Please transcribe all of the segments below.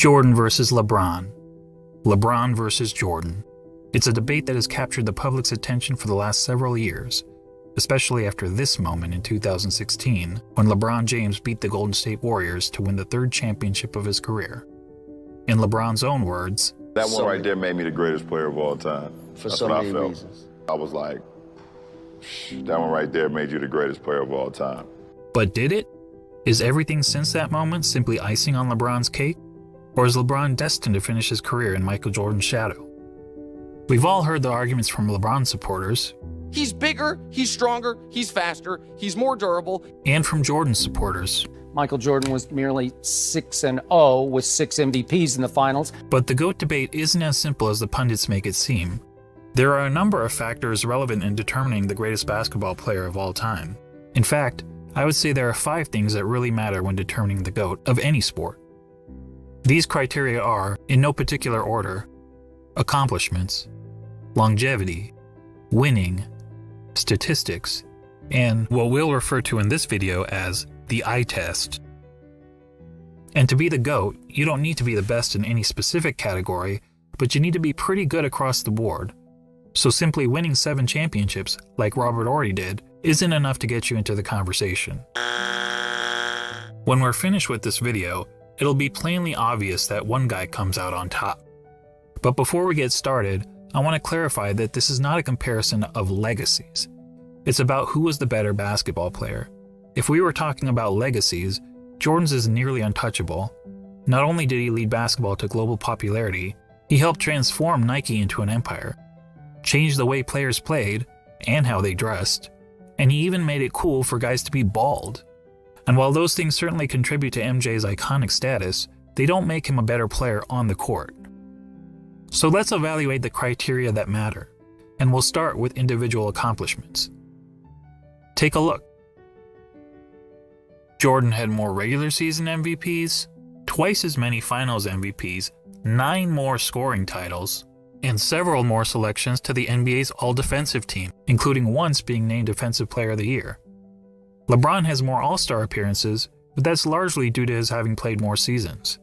Jordan versus LeBron. LeBron versus Jordan. It's a debate that has captured the public's attention for the last several years, especially after this moment in 2016, when LeBron James beat the Golden State Warriors to win the third championship of his career. In LeBron's own words, "That one right there made me the greatest player of all time." For so many reasons. I was like, that one right there made you the greatest player of all time. But did it? Is everything since that moment simply icing on LeBron's cake? Or is LeBron destined to finish his career in Michael Jordan's shadow? We've all heard the arguments from LeBron supporters. He's bigger, he's stronger, he's faster, he's more durable. And from Jordan supporters. Michael Jordan was merely 6-0 with 6 MVPs in the finals. But the GOAT debate isn't as simple as the pundits make it seem. There are a number of factors relevant in determining the greatest basketball player of all time. In fact, I would say there are 5 things that really matter when determining the GOAT of any sport. These criteria are, in no particular order, accomplishments, longevity, winning, statistics, and what we'll refer to in this video as the eye test. And to be the GOAT, you don't need to be the best in any specific category, but you need to be pretty good across the board. So simply winning 7 championships, like Robert Horry did, isn't enough to get you into the conversation. When we're finished with this video, it'll be plainly obvious that one guy comes out on top. But before we get started, I want to clarify that this is not a comparison of legacies. It's about who was the better basketball player. If we were talking about legacies, Jordan's is nearly untouchable. Not only did he lead basketball to global popularity, he helped transform Nike into an empire, changed the way players played and how they dressed, and he even made it cool for guys to be bald. And while those things certainly contribute to MJ's iconic status, they don't make him a better player on the court. So let's evaluate the criteria that matter, and we'll start with individual accomplishments. Take a look. Jordan had more regular season MVPs, twice as many finals MVPs, 9 more scoring titles, and several more selections to the NBA's All-Defensive team, including once being named Defensive Player of the Year. LeBron has more All-Star appearances, but that's largely due to his having played more seasons.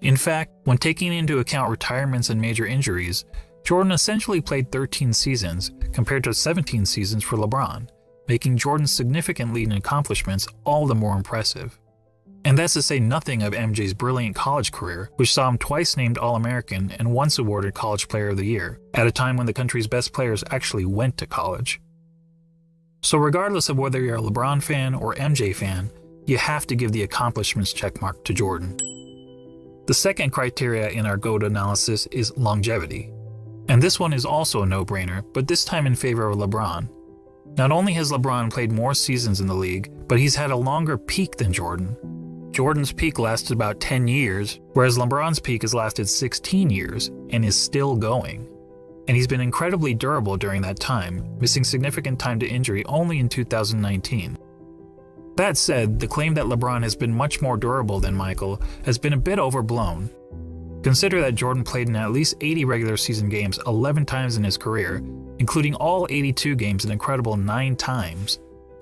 In fact, when taking into account retirements and major injuries, Jordan essentially played 13 seasons compared to 17 seasons for LeBron, making Jordan's significant lead in accomplishments all the more impressive. And that's to say nothing of MJ's brilliant college career, which saw him twice named All-American and once awarded College Player of the Year, at a time when the country's best players actually went to college. So regardless of whether you're a LeBron fan or MJ fan, you have to give the accomplishments checkmark to Jordan. The second criteria in our GOAT analysis is longevity. And this one is also a no-brainer, but this time in favor of LeBron. Not only has LeBron played more seasons in the league, but he's had a longer peak than Jordan. Jordan's peak lasted about 10 years, whereas LeBron's peak has lasted 16 years and is still going. And he's been incredibly durable during that time, missing significant time to injury only in 2019. That said, the claim that LeBron has been much more durable than Michael has been a bit overblown. Consider that Jordan played in at least 80 regular season games 11 times in his career, including all 82 games an incredible 9 times.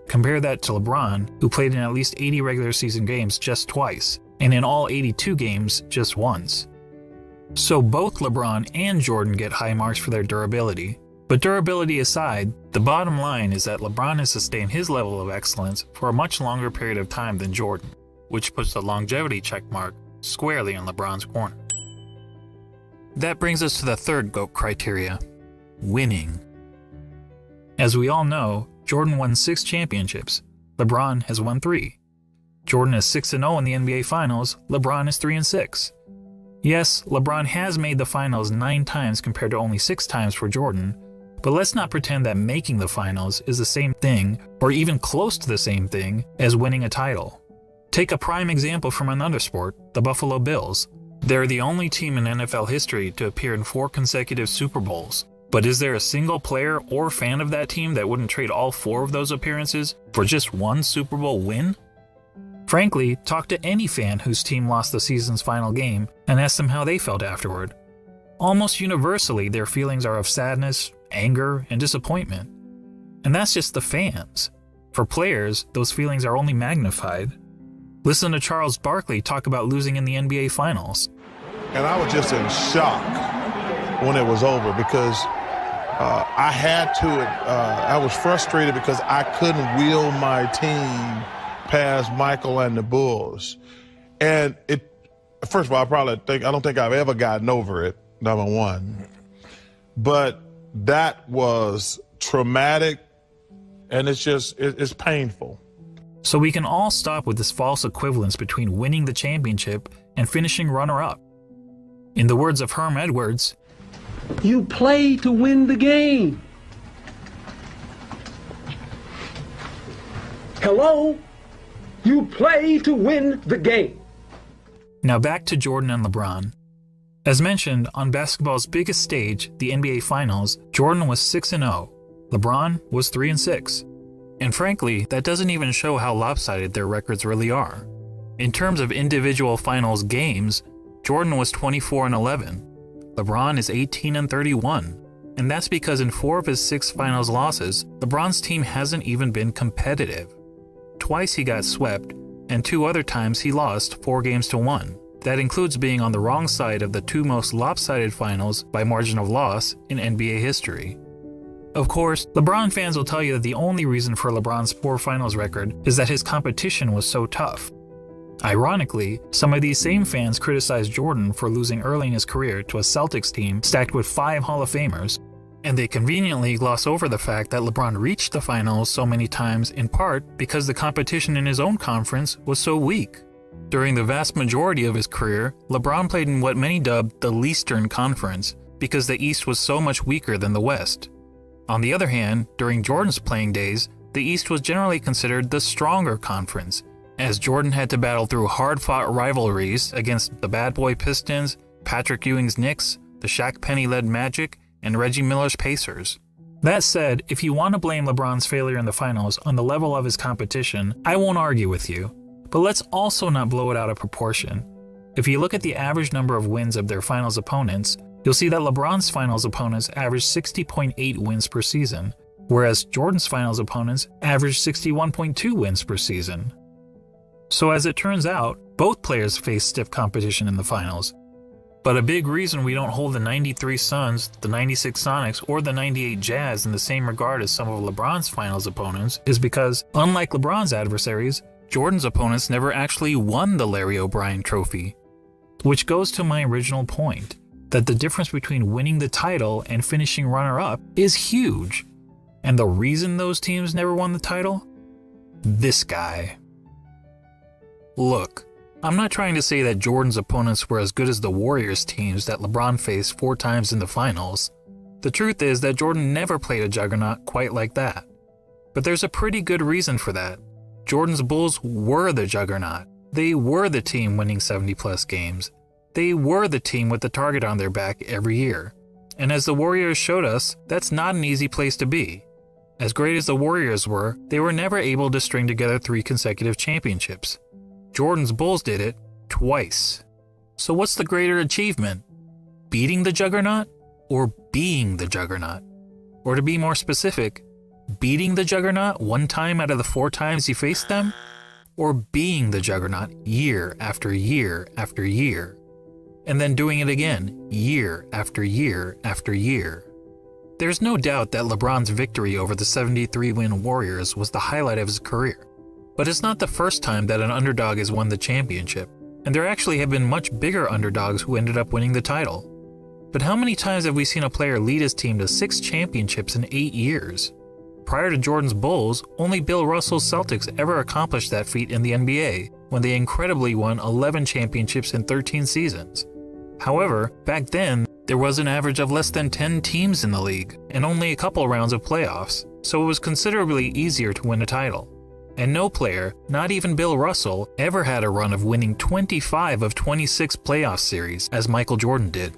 Compare that to LeBron, who played in at least 80 regular season games just twice, and in all 82 games just once. So both LeBron and Jordan get high marks for their durability. But durability aside, the bottom line is that LeBron has sustained his level of excellence for a much longer period of time than Jordan, which puts the longevity checkmark squarely in LeBron's corner. That brings us to the third GOAT criteria, winning. As we all know, Jordan won 6 championships, LeBron has won 3. Jordan is 6-0 in the NBA Finals, LeBron is 3-6. Yes, LeBron has made the finals 9 times compared to only 6 times for Jordan, but let's not pretend that making the finals is the same thing, or even close to the same thing, as winning a title. Take a prime example from another sport, the Buffalo Bills. They're the only team in NFL history to appear in 4 consecutive Super Bowls. But is there a single player or fan of that team that wouldn't trade all 4 of those appearances for just 1 Super Bowl win? Frankly, talk to any fan whose team lost the season's final game and ask them how they felt afterward. Almost universally, their feelings are of sadness, anger, and disappointment. And that's just the fans. For players, those feelings are only magnified. Listen to Charles Barkley talk about losing in the NBA Finals. And I was just in shock when it was over because I had to, I was frustrated because I couldn't wheel my team past Michael and the Bulls. And first of all, I don't think I've ever gotten over it, number one. But that was traumatic, and it's painful. So we can all stop with this false equivalence between winning the championship and finishing runner-up. In the words of Herm Edwards, you play to win the game. Hello? You play to win the game. Now back to Jordan and LeBron. As mentioned, on basketball's biggest stage, the NBA Finals, Jordan was 6-0. LeBron was 3-6. And frankly, that doesn't even show how lopsided their records really are. In terms of individual finals games, Jordan was 24-11. LeBron is 18-31. And that's because in 4 of his 6 finals losses, LeBron's team hasn't even been competitive. Twice he got swept, and 2 other times he lost 4-1. That includes being on the wrong side of the 2 most lopsided finals by margin of loss in NBA history. Of course, LeBron fans will tell you that the only reason for LeBron's poor finals record is that his competition was so tough. Ironically, some of these same fans criticized Jordan for losing early in his career to a Celtics team stacked with 5 Hall of Famers, and they conveniently gloss over the fact that LeBron reached the finals so many times in part because the competition in his own conference was so weak. During the vast majority of his career, LeBron played in what many dubbed the Leastern Conference because the East was so much weaker than the West. On the other hand, during Jordan's playing days, the East was generally considered the stronger conference, as Jordan had to battle through hard-fought rivalries against the Bad Boy Pistons, Patrick Ewing's Knicks, the Shaq Penny-led Magic, and Reggie Miller's Pacers. That said, if you want to blame LeBron's failure in the finals on the level of his competition, I won't argue with you. But let's also not blow it out of proportion. If you look at the average number of wins of their finals opponents, you'll see that LeBron's finals opponents averaged 60.8 wins per season, whereas Jordan's finals opponents averaged 61.2 wins per season. So as it turns out, both players faced stiff competition in the finals. But a big reason we don't hold the 93 Suns, the 96 Sonics, or the 98 Jazz in the same regard as some of LeBron's finals opponents is because, unlike LeBron's adversaries, Jordan's opponents never actually won the Larry O'Brien Trophy. Which goes to my original point, that the difference between winning the title and finishing runner-up is huge. And the reason those teams never won the title? This guy. Look, I'm not trying to say that Jordan's opponents were as good as the Warriors teams that LeBron faced 4 times in the finals. The truth is that Jordan never played a juggernaut quite like that. But there's a pretty good reason for that. Jordan's Bulls were the juggernaut. They were the team winning 70-plus games. They were the team with the target on their back every year. And as the Warriors showed us, that's not an easy place to be. As great as the Warriors were, they were never able to string together 3 consecutive championships. Jordan's Bulls did it twice. So what's the greater achievement? Beating the juggernaut or being the juggernaut? Or to be more specific, beating the juggernaut 1 time out of the 4 times you faced them? Or being the juggernaut year after year after year? And then doing it again year after year after year? There's no doubt that LeBron's victory over the 73-win Warriors was the highlight of his career. But it's not the first time that an underdog has won the championship, and there actually have been much bigger underdogs who ended up winning the title. But how many times have we seen a player lead his team to 6 championships in 8 years? Prior to Jordan's Bulls, only Bill Russell's Celtics ever accomplished that feat in the NBA, when they incredibly won 11 championships in 13 seasons. However, back then, there was an average of less than 10 teams in the league, and only a couple rounds of playoffs, so it was considerably easier to win a title. And no player, not even Bill Russell, ever had a run of winning 25 of 26 playoff series, as Michael Jordan did.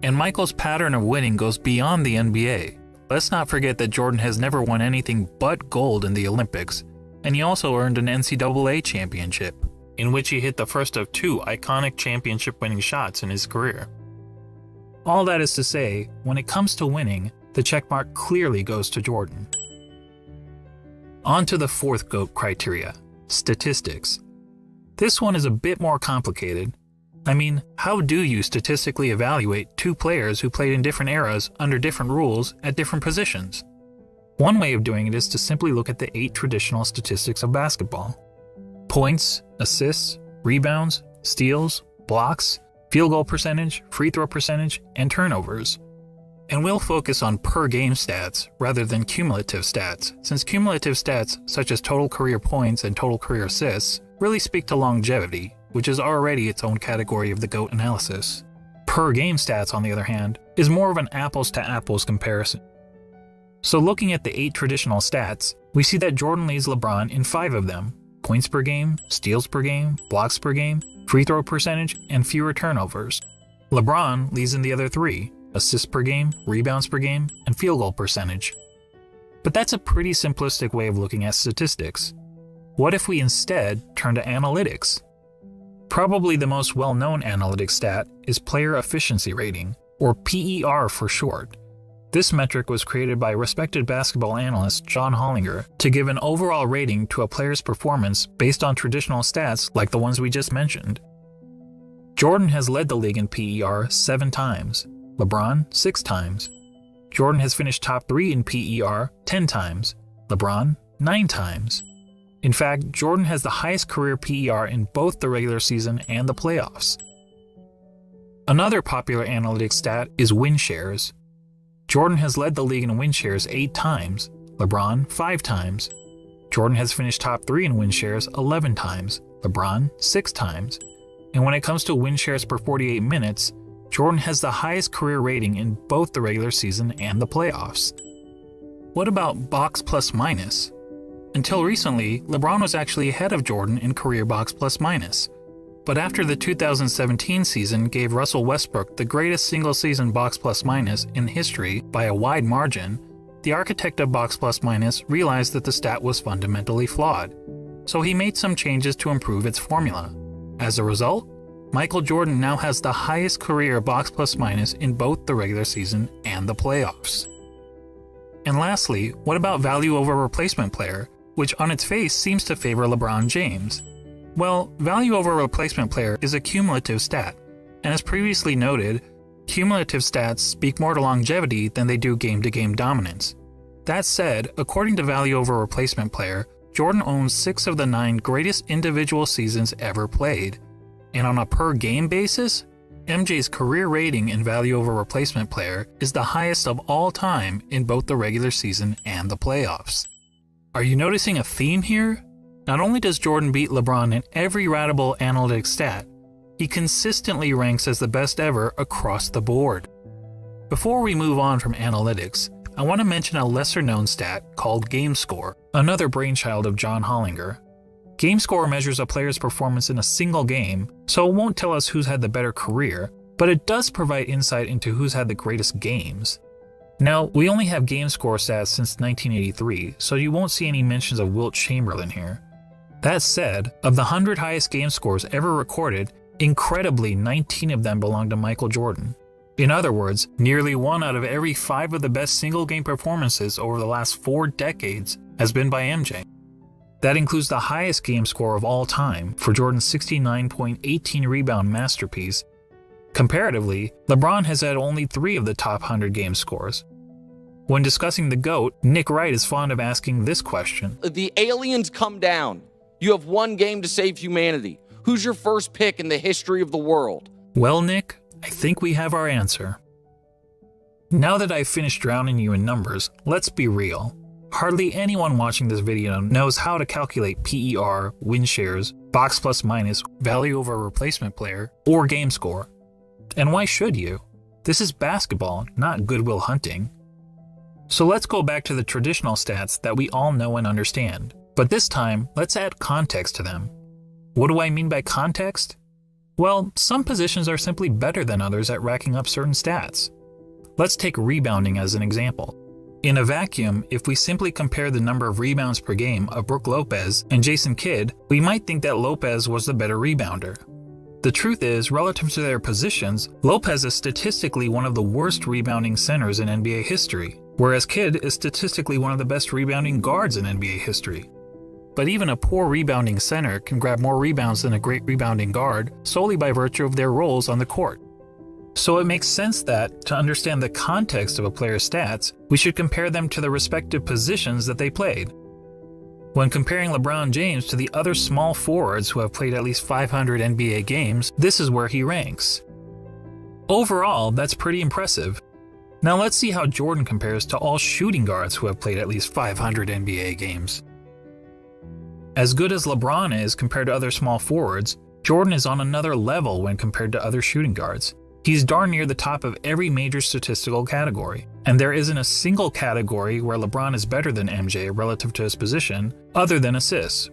And Michael's pattern of winning goes beyond the NBA. Let's not forget that Jordan has never won anything but gold in the Olympics, and he also earned an NCAA championship, in which he hit the first of 2 iconic championship-winning shots in his career. All that is to say, when it comes to winning, the checkmark clearly goes to Jordan. On to the 4th GOAT criteria, statistics. This one is a bit more complicated. I mean, how do you statistically evaluate two players who played in different eras under different rules at different positions? One way of doing it is to simply look at the 8 traditional statistics of basketball: points, assists, rebounds, steals, blocks, field goal percentage, free throw percentage, and turnovers. And we'll focus on per game stats rather than cumulative stats, since cumulative stats such as total career points and total career assists really speak to longevity, which is already its own category of the GOAT analysis. Per game stats, on the other hand, is more of an apples to apples comparison. So looking at the 8 traditional stats, we see that Jordan leads LeBron in 5 of them: points per game, steals per game, blocks per game, free throw percentage, and fewer turnovers. LeBron leads in the other 3: assists per game, rebounds per game, and field goal percentage. But that's a pretty simplistic way of looking at statistics. What if we instead turn to analytics? Probably the most well-known analytic stat is player efficiency rating, or PER for short. This metric was created by respected basketball analyst John Hollinger to give an overall rating to a player's performance based on traditional stats like the ones we just mentioned. Jordan has led the league in PER 7 times, LeBron 6 times. Jordan has finished top 3 in PER 10 times, LeBron 9 times. In fact, Jordan has the highest career PER in both the regular season and the playoffs. Another popular analytics stat is win shares. Jordan has led the league in win shares 8 times, LeBron 5 times. Jordan has finished top 3 in win shares 11 times, LeBron 6 times. And when it comes to win shares per 48 minutes, Jordan has the highest career rating in both the regular season and the playoffs. What about box plus minus? Until recently, LeBron was actually ahead of Jordan in career box plus minus. But after the 2017 season gave Russell Westbrook the greatest single-season box plus minus in history by a wide margin, the architect of box plus minus realized that the stat was fundamentally flawed. So he made some changes to improve its formula. As a result, Michael Jordan now has the highest career box plus minus in both the regular season and the playoffs. And lastly, what about value over replacement player, which on its face seems to favor LeBron James? Well, value over replacement player is a cumulative stat, and as previously noted, cumulative stats speak more to longevity than they do game-to-game dominance. That said, according to value over replacement player, Jordan owns 6 of the 9 greatest individual seasons ever played. And on a per-game basis, MJ's career rating in value over replacement player is the highest of all time in both the regular season and the playoffs. Are you noticing a theme here? Not only does Jordan beat LeBron in every ratable analytics stat, he consistently ranks as the best ever across the board. Before we move on from analytics, I want to mention a lesser-known stat called game score, another brainchild of John Hollinger. Game score measures a player's performance in a single game, so it won't tell us who's had the better career, but it does provide insight into who's had the greatest games. Now, we only have game score stats since 1983, so you won't see any mentions of Wilt Chamberlain here. That said, of the 100 highest game scores ever recorded, incredibly 19 of them belong to Michael Jordan. In other words, nearly 1 out of every 5 of the best single-game performances over the last 4 decades has been by MJ. That includes the highest game score of all time for Jordan's 69.18 rebound masterpiece. Comparatively, LeBron has had only 3 of the top 100 game scores. When discussing the GOAT, Nick Wright is fond of asking this question. The aliens come down. You have 1 game to save humanity. Who's your first pick in the history of the world? Well, Nick, I think we have our answer. Now that I've finished drowning you in numbers, let's be real. Hardly anyone watching this video knows how to calculate PER, win shares, box plus minus, value over replacement player, or game score. And why should you? This is basketball, not Good Will Hunting. So let's go back to the traditional stats that we all know and understand. But this time, let's add context to them. What do I mean by context? Well, some positions are simply better than others at racking up certain stats. Let's take rebounding as an example. In a vacuum, if we simply compare the number of rebounds per game of Brook Lopez and Jason Kidd, we might think that Lopez was the better rebounder. The truth is, relative to their positions, Lopez is statistically one of the worst rebounding centers in NBA history, whereas Kidd is statistically one of the best rebounding guards in NBA history. but even a poor rebounding center can grab more rebounds than a great rebounding guard solely by virtue of their roles on the court. So it makes sense that, to understand the context of a player's stats, we should compare them to the respective positions that they played. When comparing LeBron James to the other small forwards who have played at least 500 NBA games, this is where he ranks. Overall, that's pretty impressive. Now let's see how Jordan compares to all shooting guards who have played at least 500 NBA games. As good as LeBron is compared to other small forwards, Jordan is on another level when compared to other shooting guards. He's darn near the top of every major statistical category, and there isn't a single category where LeBron is better than MJ relative to his position, other than assists.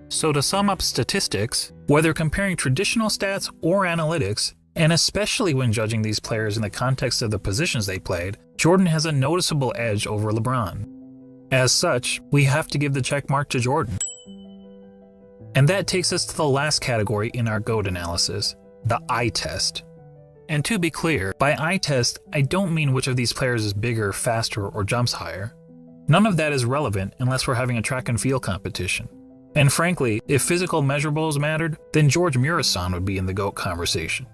So to sum up statistics, whether comparing traditional stats or analytics, and especially when judging these players in the context of the positions they played, Jordan has a noticeable edge over LeBron. As such, we have to give the checkmark to Jordan. And that takes us to the last category in our GOAT analysis, the eye test. And to be clear, by eye test, I don't mean which of these players is bigger, faster, or jumps higher. None of that is relevant unless we're having a track and field competition. And frankly, if physical measurables mattered, then George Murasan would be in the GOAT conversation.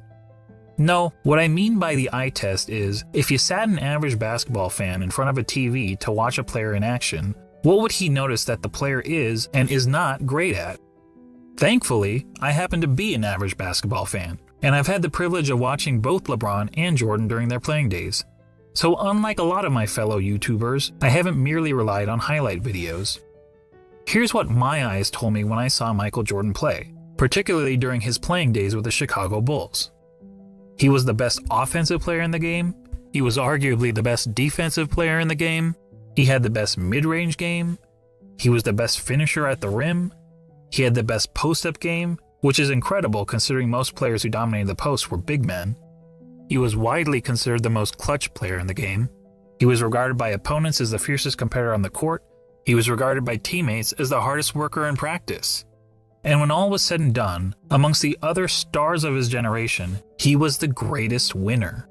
No, what I mean by the eye test is, if you sat an average basketball fan in front of a TV to watch a player in action, what would he notice that the player is and is not great at? Thankfully, I happen to be an average basketball fan, and I've had the privilege of watching both LeBron and Jordan during their playing days. So unlike a lot of my fellow YouTubers, I haven't merely relied on highlight videos. Here's what my eyes told me when I saw Michael Jordan play, particularly during his playing days with the Chicago Bulls. He was the best offensive player in the game, he was arguably the best defensive player in the game, he had the best mid-range game, he was the best finisher at the rim, he had the best post-up game, which is incredible considering most players who dominated the post were big men. He was widely considered the most clutch player in the game. He was regarded by opponents as the fiercest competitor on the court. He was regarded by teammates as the hardest worker in practice. And when all was said and done, amongst the other stars of his generation, he was the greatest winner.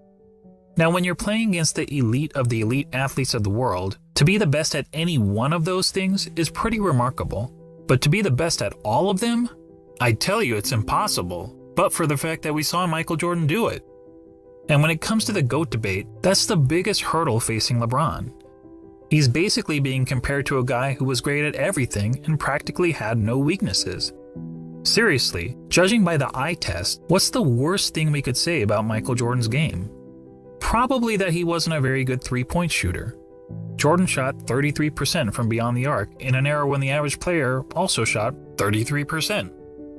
Now, when you're playing against the elite athletes of the world, to be the best at any one of those things is pretty remarkable. But to be the best at all of them? I tell you, it's impossible, but for the fact that we saw Michael Jordan do it. And when it comes to the GOAT debate, that's the biggest hurdle facing LeBron. He's basically being compared to a guy who was great at everything and practically had no weaknesses. Seriously, judging by the eye test, what's the worst thing we could say about Michael Jordan's game? Probably that he wasn't a very good three-point shooter. Jordan shot 33% from beyond the arc in an era when the average player also shot 33%.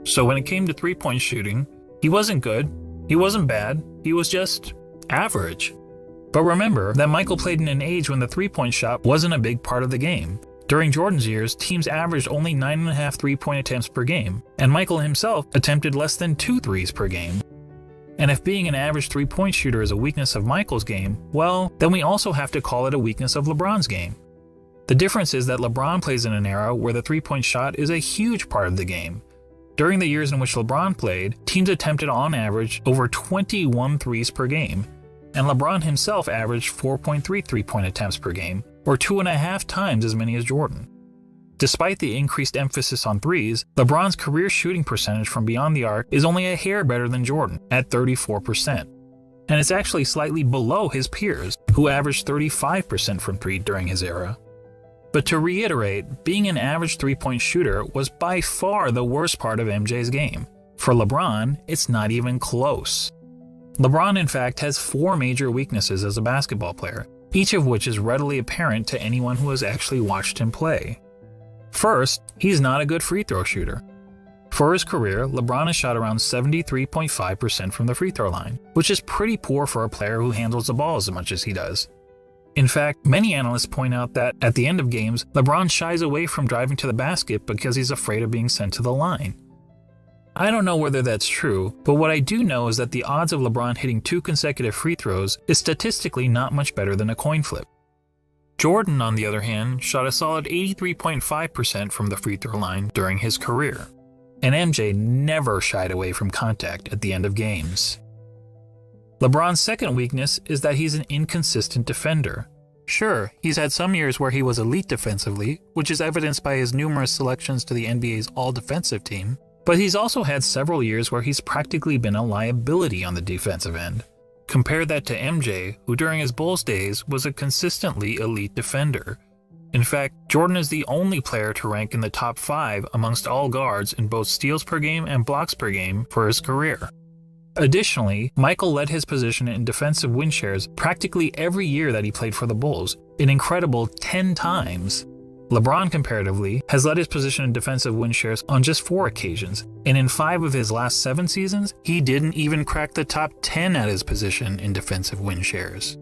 So when it came to three-point shooting, he wasn't good, he wasn't bad, he was just average. But remember that Michael played in an age when the three-point shot wasn't a big part of the game. During Jordan's years, teams averaged only 9.5 three-point attempts per game, and Michael himself attempted less than 2 threes per game. And if being an average three-point shooter is a weakness of Michael's game, well, then we also have to call it a weakness of LeBron's game. The difference is that LeBron plays in an era where the three-point shot is a huge part of the game. During the years in which LeBron played, teams attempted on average over 21 threes per game, and LeBron himself averaged 4.3 three-point attempts per game, or 2.5 times as many as Jordan. Despite the increased emphasis on threes, LeBron's career shooting percentage from beyond the arc is only a hair better than Jordan, at 34%. And it's actually slightly below his peers, who averaged 35% from three during his era. But to reiterate, being an average three-point shooter was by far the worst part of MJ's game. For LeBron, it's not even close. LeBron, in fact, has 4 major weaknesses as a basketball player, each of which is readily apparent to anyone who has actually watched him play. First, he's not a good free throw shooter. For his career, LeBron has shot around 73.5% from the free throw line, which is pretty poor for a player who handles the ball as much as he does. In fact, many analysts point out that, at the end of games, LeBron shies away from driving to the basket because he's afraid of being sent to the line. I don't know whether that's true, but what I do know is that the odds of LeBron hitting 2 consecutive free throws is statistically not much better than a coin flip. Jordan, on the other hand, shot a solid 83.5% from the free throw line during his career, and MJ never shied away from contact at the end of games. LeBron's second weakness is that he's an inconsistent defender. Sure, he's had some years where he was elite defensively, which is evidenced by his numerous selections to the NBA's all-defensive team, but he's also had several years where he's practically been a liability on the defensive end. Compare that to MJ, who during his Bulls days was a consistently elite defender. In fact, Jordan is the only player to rank in the top 5 amongst all guards in both steals per game and blocks per game for his career. Additionally, Michael led his position in defensive win shares practically every year that he played for the Bulls, an incredible 10 times. LeBron, comparatively, has led his position in defensive win shares on just 4 occasions, and in 5 of his last 7 seasons, he didn't even crack the top 10 at his position in defensive win shares.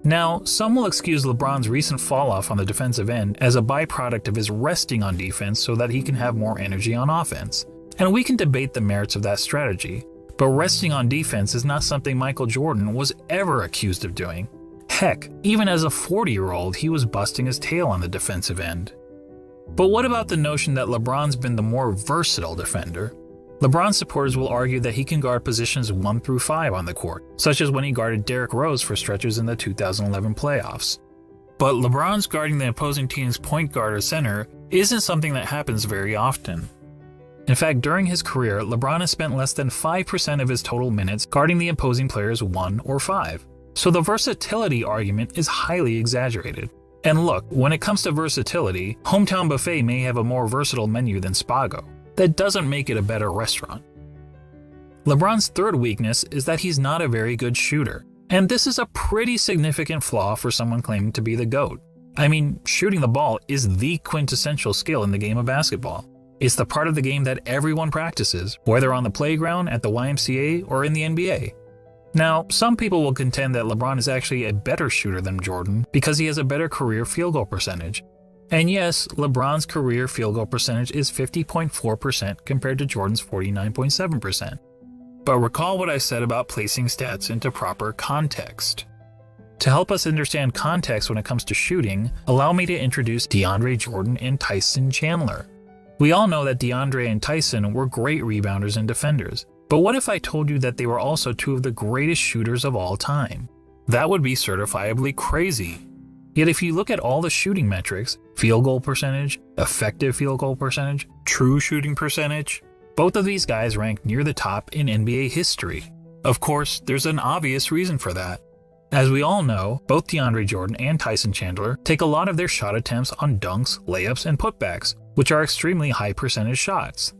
Now, some will excuse LeBron's recent falloff on the defensive end as a byproduct of his resting on defense so that he can have more energy on offense. And we can debate the merits of that strategy, but resting on defense is not something Michael Jordan was ever accused of doing. Heck, even as a 40-year-old, he was busting his tail on the defensive end. But what about the notion that LeBron's been the more versatile defender? LeBron supporters will argue that he can guard positions 1 through 5 on the court, such as when he guarded Derrick Rose for stretches in the 2011 playoffs. But LeBron's guarding the opposing team's point guard or center isn't something that happens very often. In fact, during his career, LeBron has spent less than 5% of his total minutes guarding the opposing players 1 or 5. So the versatility argument is highly exaggerated. And look, when it comes to versatility, Hometown Buffet may have a more versatile menu than Spago. That doesn't make it a better restaurant. LeBron's third weakness is that he's not a very good shooter. And this is a pretty significant flaw for someone claiming to be the GOAT. I mean, shooting the ball is the quintessential skill in the game of basketball. It's the part of the game that everyone practices, whether on the playground, at the YMCA, or in the NBA. Now, some people will contend that LeBron is actually a better shooter than Jordan because he has a better career field goal percentage. And yes, LeBron's career field goal percentage is 50.4% compared to Jordan's 49.7%. But recall what I said about placing stats into proper context. To help us understand context when it comes to shooting, allow me to introduce DeAndre Jordan and Tyson Chandler. We all know that DeAndre and Tyson were great rebounders and defenders, but what if I told you that they were also 2 of the greatest shooters of all time? That would be certifiably crazy. Yet if you look at all the shooting metrics, field goal percentage, effective field goal percentage, true shooting percentage, both of these guys rank near the top in NBA history. Of course, there's an obvious reason for that. As we all know, both DeAndre Jordan and Tyson Chandler take a lot of their shot attempts on dunks, layups, and putbacks, which are extremely high percentage shots.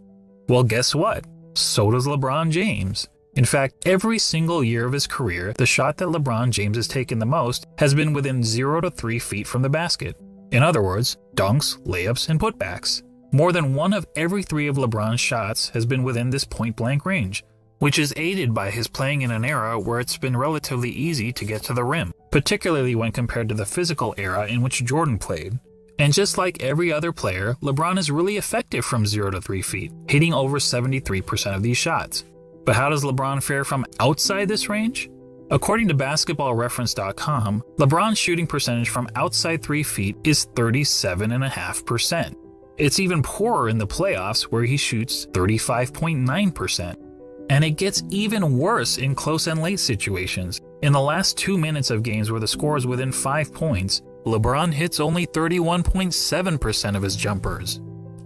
Well, guess what? So does LeBron James. In fact, every single year of his career, the shot that LeBron James has taken the most has been within 0 to 3 feet from the basket. In other words, dunks, layups, and putbacks. More than 1 of every 3 of LeBron's shots has been within this point-blank range, which is aided by his playing in an era where it's been relatively easy to get to the rim, particularly when compared to the physical era in which Jordan played. And just like every other player, LeBron is really effective from 0 to 3 feet, hitting over 73% of these shots. But how does LeBron fare from outside this range? According to basketballreference.com, LeBron's shooting percentage from outside 3 feet is 37.5%. It's even poorer in the playoffs where he shoots 35.9%. And it gets even worse in close and late situations. In the last 2 minutes of games where the score is within 5 points, LeBron hits only 31.7% of his jumpers.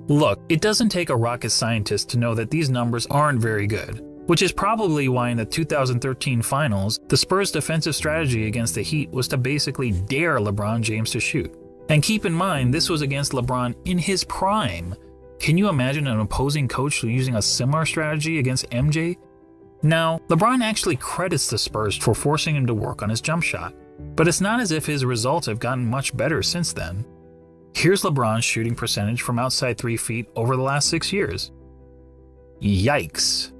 Look, it doesn't take a rocket scientist to know that these numbers aren't very good, which is probably why in the 2013 finals, the Spurs' defensive strategy against the Heat was to basically dare LeBron James to shoot. And keep in mind, this was against LeBron in his prime. Can you imagine an opposing coach using a similar strategy against MJ? Now, LeBron actually credits the Spurs for forcing him to work on his jump shot, but it's not as if his results have gotten much better since then. Here's LeBron's shooting percentage from outside 3 feet over the last 6 years. Yikes.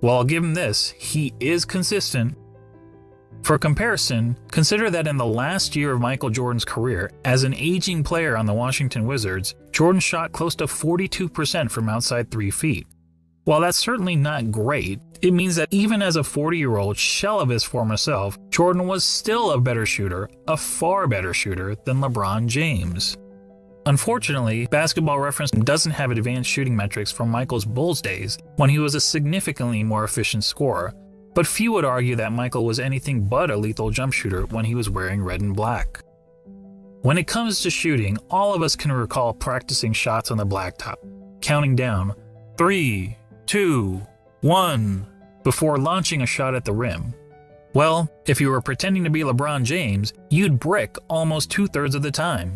Well, I'll give him this, he is consistent. For comparison, consider that in the last year of Michael Jordan's career, as an aging player on the Washington Wizards, Jordan shot close to 42% from outside 3 feet. While that's certainly not great, it means that even as a 40-year-old shell of his former self, Jordan was still a better shooter, a far better shooter than LeBron James. Unfortunately, Basketball Reference doesn't have advanced shooting metrics from Michael's Bulls days, when he was a significantly more efficient scorer, but few would argue that Michael was anything but a lethal jump shooter when he was wearing red and black. When it comes to shooting, all of us can recall practicing shots on the blacktop, counting down 3, 2, 1 before launching a shot at the rim. Well, if you were pretending to be LeBron James, you'd brick almost 2/3 of the time.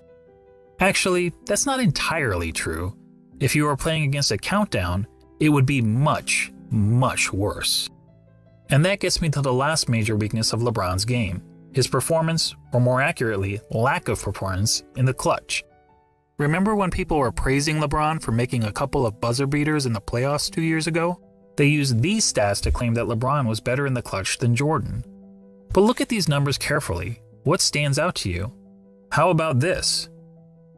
Actually, that's not entirely true. If you were playing against a countdown, it would be much, much worse. And that gets me to the last major weakness of LeBron's game, his performance, or more accurately, lack of performance, in the clutch. Remember when people were praising LeBron for making a couple of buzzer beaters in the playoffs 2 years ago? They used these stats to claim that LeBron was better in the clutch than Jordan. But look at these numbers carefully. What stands out to you? How about this?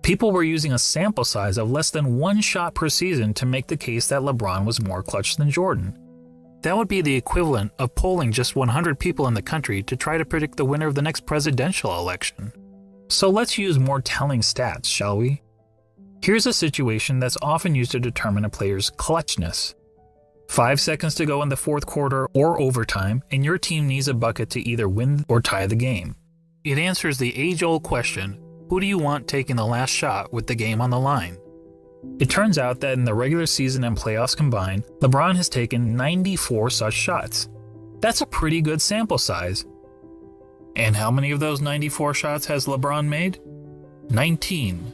People were using a sample size of less than 1 shot per season to make the case that LeBron was more clutch than Jordan. That would be the equivalent of polling just 100 people in the country to try to predict the winner of the next presidential election. So let's use more telling stats, shall we? Here's a situation that's often used to determine a player's clutchness. 5 seconds to go in the fourth quarter or overtime, and your team needs a bucket to either win or tie the game. It answers the age-old question, who do you want taking the last shot with the game on the line? It turns out that in the regular season and playoffs combined, LeBron has taken 94 such shots. That's a pretty good sample size. And how many of those 94 shots has LeBron made? 19,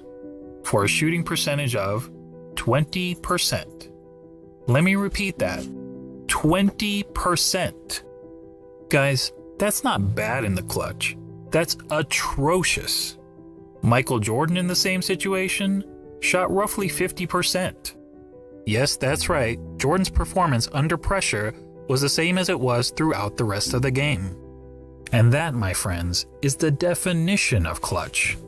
for a shooting percentage of 20%. Let me repeat that. 20%. Guys, that's not bad in the clutch. That's atrocious. Michael Jordan in the same situation shot roughly 50%. Yes, that's right. Jordan's performance under pressure was the same as it was throughout the rest of the game. And that, my friends, is the definition of clutch.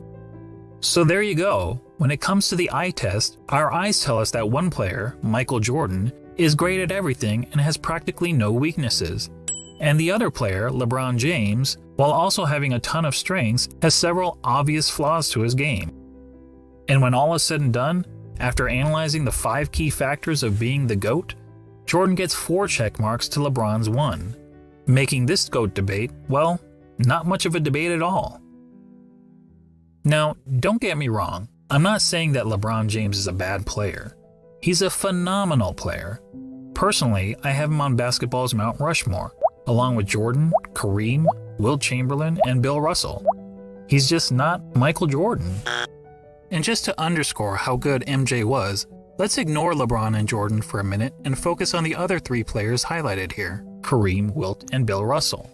So there you go. When it comes to the eye test, our eyes tell us that one player, Michael Jordan, is great at everything and has practically no weaknesses. And the other player, LeBron James, while also having a ton of strengths, has several obvious flaws to his game. And when all is said and done, after analyzing the 5 key factors of being the GOAT, Jordan gets 4 check marks to LeBron's 1, making this GOAT debate, well, not much of a debate at all. Now, don't get me wrong, I'm not saying that LeBron James is a bad player. He's a phenomenal player. Personally, I have him on basketball's Mount Rushmore, along with Jordan, Kareem, Wilt Chamberlain, and Bill Russell. He's just not Michael Jordan. And just to underscore how good MJ was, let's ignore LeBron and Jordan for a minute and focus on the other 3 players highlighted here, Kareem, Wilt, and Bill Russell.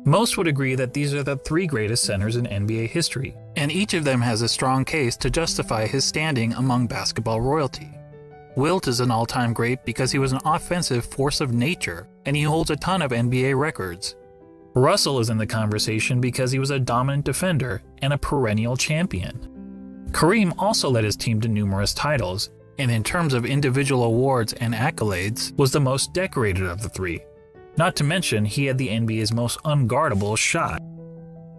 Most would agree that these are the 3 greatest centers in NBA history, and each of them has a strong case to justify his standing among basketball royalty. Wilt is an all-time great because he was an offensive force of nature, and he holds a ton of NBA records. Russell is in the conversation because he was a dominant defender and a perennial champion. Kareem also led his team to numerous titles, and in terms of individual awards and accolades, was the most decorated of the 3. Not to mention, he had the NBA's most unguardable shot.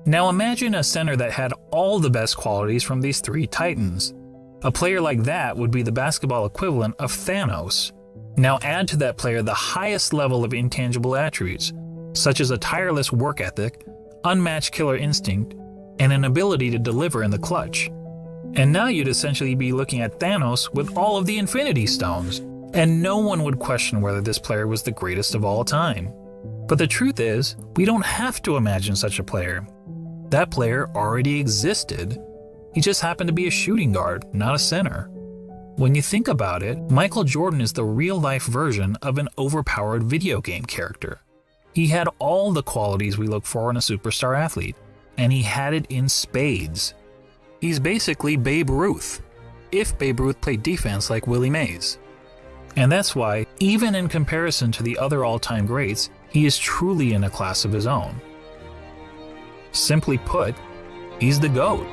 Now imagine a center that had all the best qualities from these 3 titans. A player like that would be the basketball equivalent of Thanos. Now add to that player the highest level of intangible attributes, such as a tireless work ethic, unmatched killer instinct, and an ability to deliver in the clutch. And now you'd essentially be looking at Thanos with all of the Infinity Stones, and no one would question whether this player was the greatest of all time. But the truth is, we don't have to imagine such a player. That player already existed. He just happened to be a shooting guard, not a center. When you think about it, Michael Jordan is the real-life version of an overpowered video game character. He had all the qualities we look for in a superstar athlete, and he had it in spades. He's basically Babe Ruth, if Babe Ruth played defense like Willie Mays. And that's why, even in comparison to the other all-time greats, he is truly in a class of his own. Simply put, he's the GOAT.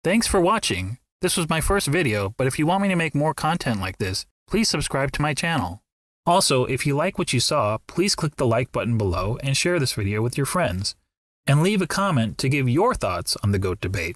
Thanks for watching. This was my first video, but if you want me to make more content like this, please subscribe to my channel. Also, if you like what you saw, please click the like button below and share this video with your friends. And leave a comment to give your thoughts on the GOAT debate.